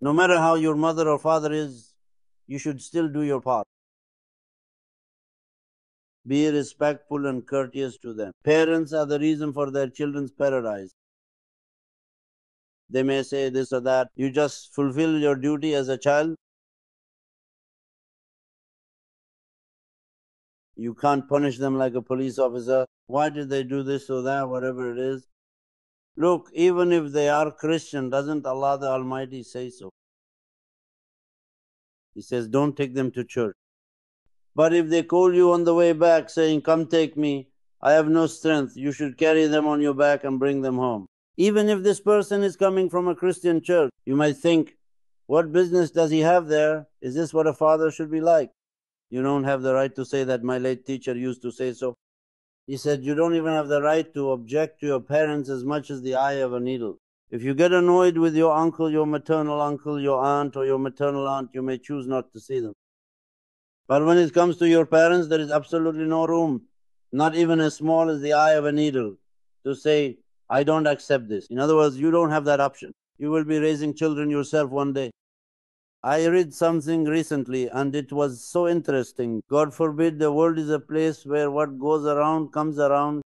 No matter how your mother or father is, you should still do your part. Be respectful and courteous to them. Parents are the reason for their children's paradise. They may say this or that. You just fulfill your duty as a child. You can't punish them like a police officer. Why did they do this or that, whatever it is? Look, even if they are Christian, doesn't Allah the Almighty say so? He says, don't take them to church. But if they call you on the way back saying, come take me, I have no strength, you should carry them on your back and bring them home. Even if this person is coming from a Christian church, you might think, what business does he have there? Is this what a father should be like? You don't have the right to say that. My late teacher used to say so. He said, you don't even have the right to object to your parents as much as the eye of a needle. If you get annoyed with your uncle, your maternal uncle, your aunt, or your maternal aunt, you may choose not to see them. But when it comes to your parents, there is absolutely no room, not even as small as the eye of a needle, to say, I don't accept this. In other words, you don't have that option. You will be raising children yourself one day. I read something recently and it was so interesting. God forbid the world is a place where what goes around comes around.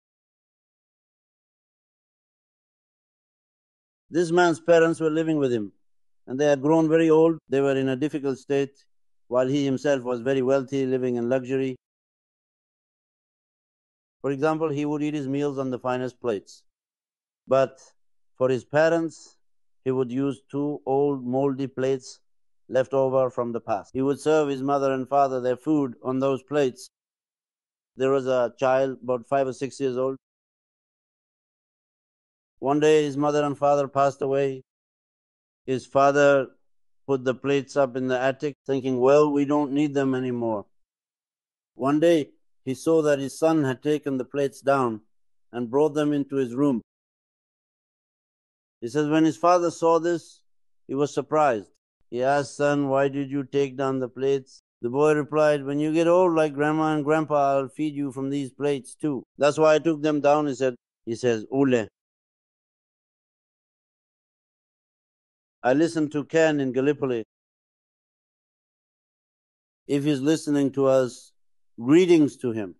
This man's parents were living with him and they had grown very old. They were in a difficult state while he himself was very wealthy, living in luxury. For example, he would eat his meals on the finest plates. But for his parents, he would use 2 old moldy plates left over from the past. He would serve his mother and father their food on those plates. There was a child about 5 or 6 years old. One day his mother and father passed away. His father put the plates up in the attic thinking, well, we don't need them anymore. One day he saw that his son had taken the plates down and brought them into his room. He says when his father saw this, he was surprised. He asked, son, why did you take down the plates? The boy replied, when you get old like grandma and grandpa, I'll feed you from these plates too. That's why I took them down, he said. He says, Ule. I listened to Ken in Gallipoli. If he's listening to us, greetings to him.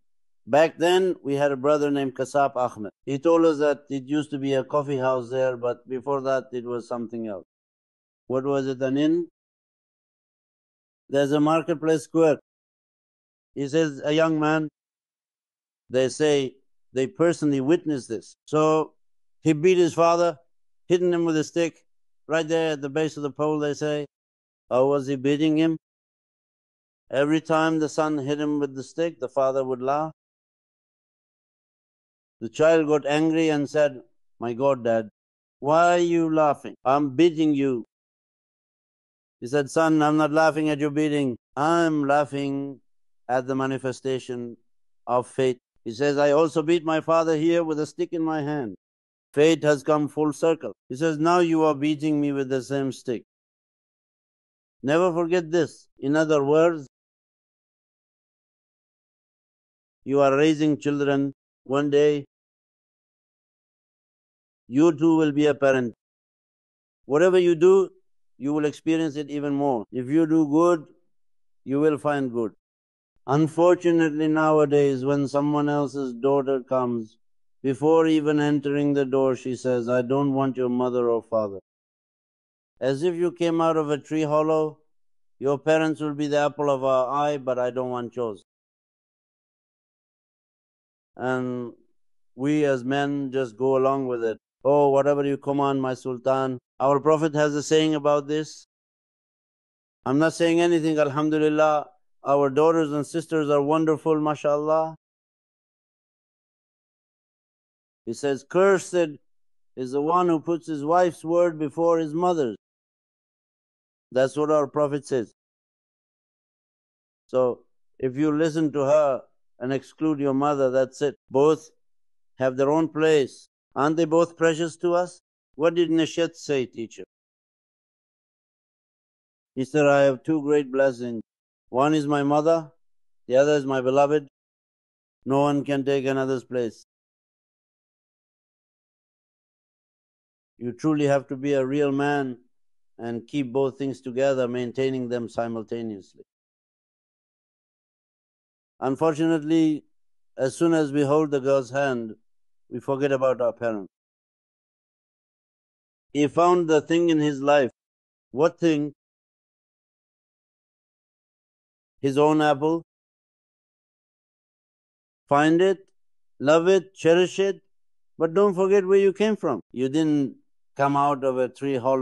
Back then, we had a brother named Kasab Ahmed. He told us that it used to be a coffee house there, but before that, it was something else. What was it, an inn? There's a marketplace square. He says, a young man, they say they personally witnessed this. So he beat his father, hitting him with a stick, right there at the base of the pole, they say. How was he beating him? Every time the son hit him with the stick, the father would laugh. The child got angry and said, my God, Dad, why are you laughing? I'm beating you. He said, son, I'm not laughing at your beating. I'm laughing at the manifestation of fate. He says, I also beat my father here with a stick in my hand. Fate has come full circle. He says, now you are beating me with the same stick. Never forget this. In other words, you are raising children. One day, you too will be a parent. Whatever you do, you will experience it even more. If you do good, you will find good. Unfortunately, nowadays, when someone else's daughter comes, before even entering the door, she says, I don't want your mother or father. As if you came out of a tree hollow, your parents will be the apple of our eye, but I don't want yours. And we as men just go along with it. Oh, whatever you command, my sultan. Our Prophet has a saying about this. I'm not saying anything, alhamdulillah. Our daughters and sisters are wonderful, mashallah. He says, cursed is the one who puts his wife's word before his mother's. That's what our Prophet says. So if you listen to her and exclude your mother, that's it. Both have their own place. Aren't they both precious to us? What did Nashat say, teacher? He said, I have 2 great blessings. One is my mother, the other is my beloved. No one can take another's place. You truly have to be a real man and keep both things together, maintaining them simultaneously. Unfortunately, as soon as we hold the girl's hand, we forget about our parents. He found the thing in his life. What thing? His own apple. Find it, love it, cherish it, but don't forget where you came from. You didn't come out of a tree hollow